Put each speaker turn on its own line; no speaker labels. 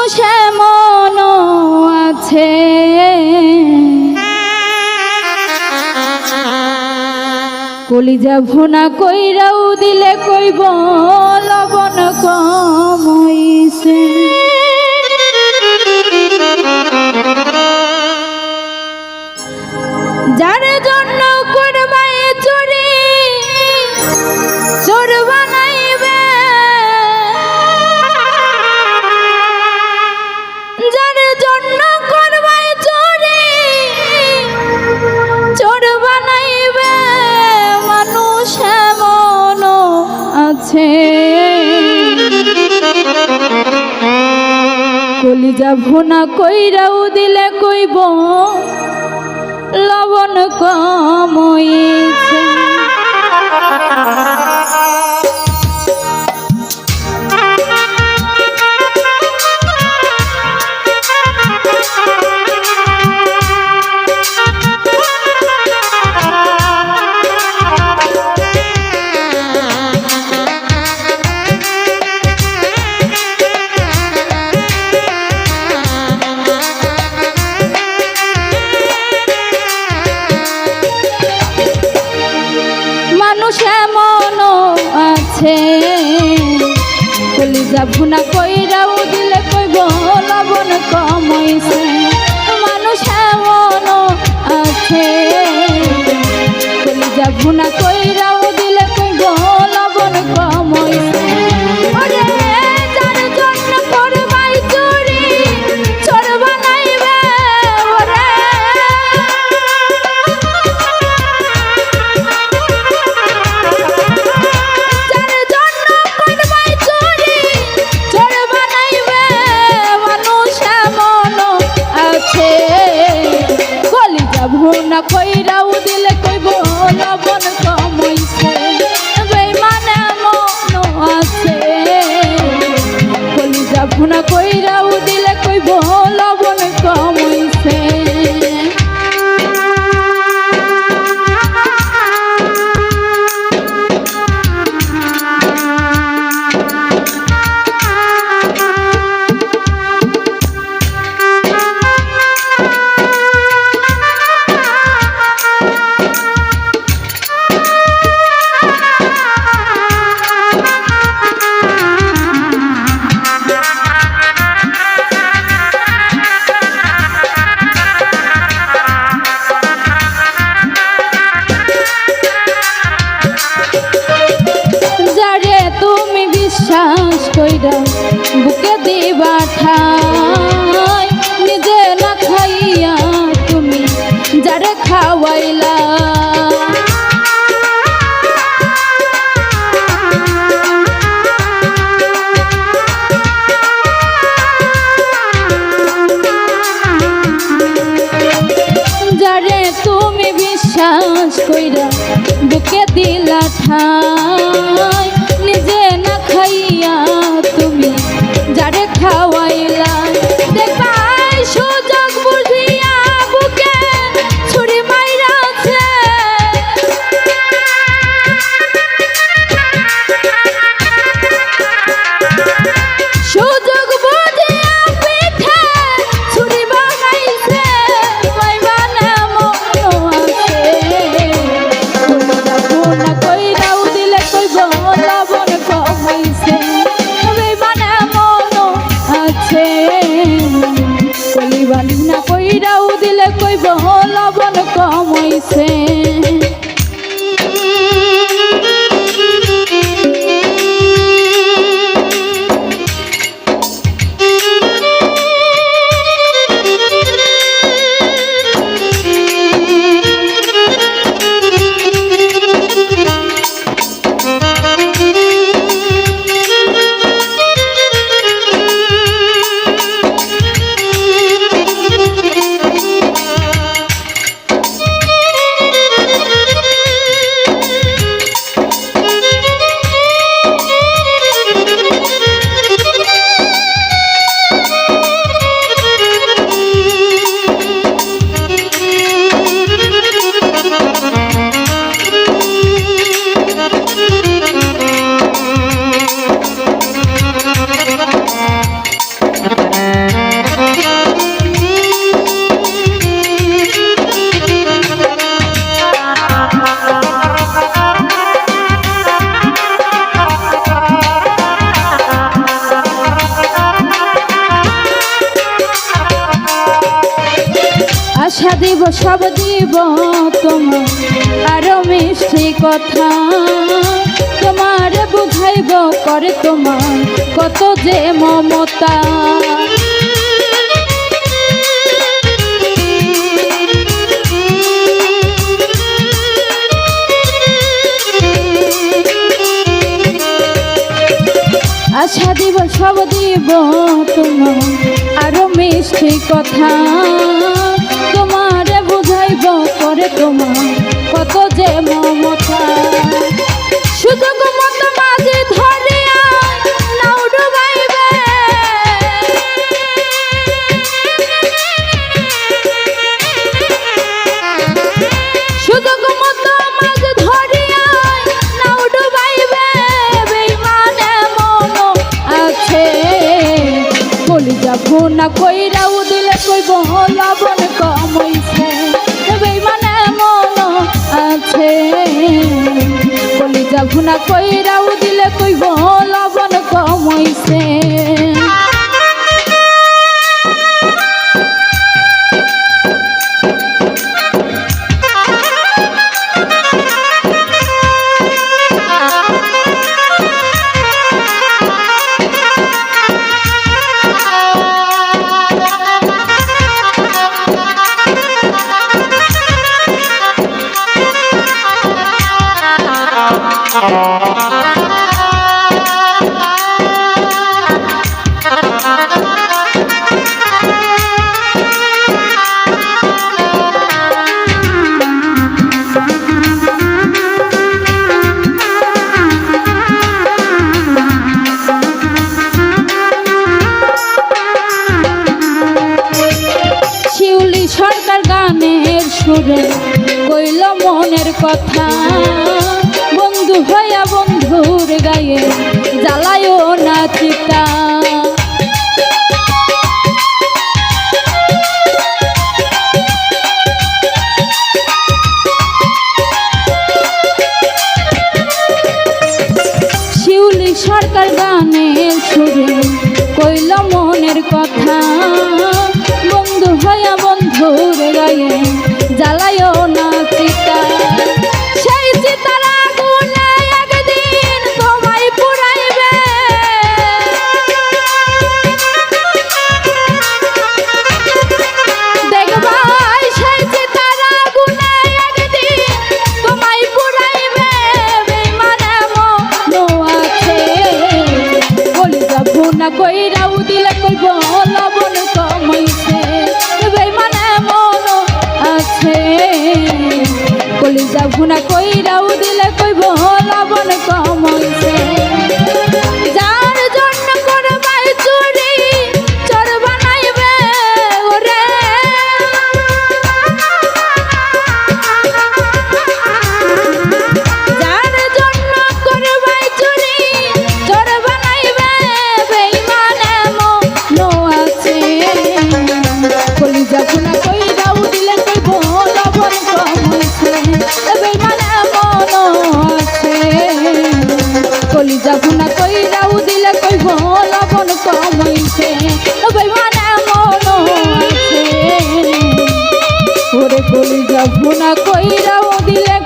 মানুষ এমন আছে কলিজা ভুনা কইরাও দিলে কইব লবণ কম হইছে। যার জন্য করবাই চুরি চোর বানাইবে, যার জন্য করবাই চুরি চোর বানাইবে, মানুষ এমন আছে কলিজা ভুনা কইরাও দিলে কইব লবণ কম হইছে। মানুষ এমন আছে কলিজা ভুনা কইরাও দিলে কইব লবণ কম হইছে। মানুষ এমন আছে কলিজা ভুনা কইরাও দিলে কইব লবণ কম হইছে। যার জন্য করবাই চুরি চোর বানাইবে, ভুনা কইরাও দিলে কইব লবণ কম হইছে। বেঈমান এমন আছে কলিজা ভুনা কইরাও দিলে কইব লবণ কম হইছে। বিশ্বাস কইরা বুকে দিবা ঠাই, নিজে না খাইয়া তুমি যারে খাওয়াইলা। যারে তুমি বিশ্বাস কইরা বুকে দিলা ঠাই, নিজে না খাইয়া তুমি যারে খাওয়াইলা। দেখাই সুযোগ বুঝিয়া বুকে ছুরি মাইরাছে, সুযোগ বুঝিয়া পিঠে ছুরি বানাইছে। বেঈমান এমন আছে ভুনা কইরাও দিলে কইব লবণ কম হইছে। বেঈমান এমন আছে কলিজা ভুনা কইরাও দিলে কইব লবণ কম হইছে। দিব সব দিব তোমার আরো মিষ্টি কথা, তোমার বুঝাইব করে তোমার কত যে মমতা। আশা দিব সব দিব তোমার আরো মিষ্টি কথা, তোমার বুঝাইব করে তোমার কত যে মমতা। সুযোগ মতো মাঝে ধরিয়া নাও ডুবাইবে, সুযোগ মতো মাঝে ধরিয়া নাও ডুবাইবে, বেইমানে মন আছে কলিজা ভুনা কইরাও দিলে কইব লবণ কম হইছে, বেইমানে মন আছে কলিজা ভুনা কইরাও দিলে কইব লবণ কম হইছে। সরকার গানের সুরে কইল মনের কথা, বন্ধু হইয়া বন্ধুর গায়ে জ্বালায়ও না চিতা। শিউলি সরকার গানের সুরে কইল মনের কথা, বন্ধু হইয়া বন্ধুর গায়ে জ্বালায়ও না চিতা। সেই চিতার আগুনে একদিন তোমায় পুড়াইবে, দেখবাই সেই চিতার আগুনে একদিন তোমায় পুড়াইবে, বেইমানে মন আছে কলিজা ভুনা কইরাও দিলে কইব লবণ কম হইছে, বেইমানে মন আছে কলিজা ভুনা কইরাও দিলে কইব লবণ কম হইছে। যার জন্য করবাই চুরি চোর বানাইবে ওরে, যার জন্য করবাই চুরি চোর বানাইবে, বেইমানে মন আছে কলিজা ভুনা কইরাও দিলে কইব লবণ কম হইছে, বেইমানে মন আছে কলিজা ভুনা কইরাও দিলে কইব লবণ কম হইছে, বেইমানে মন আছে ওরে কলিজা ভুনা কইরাও দিলে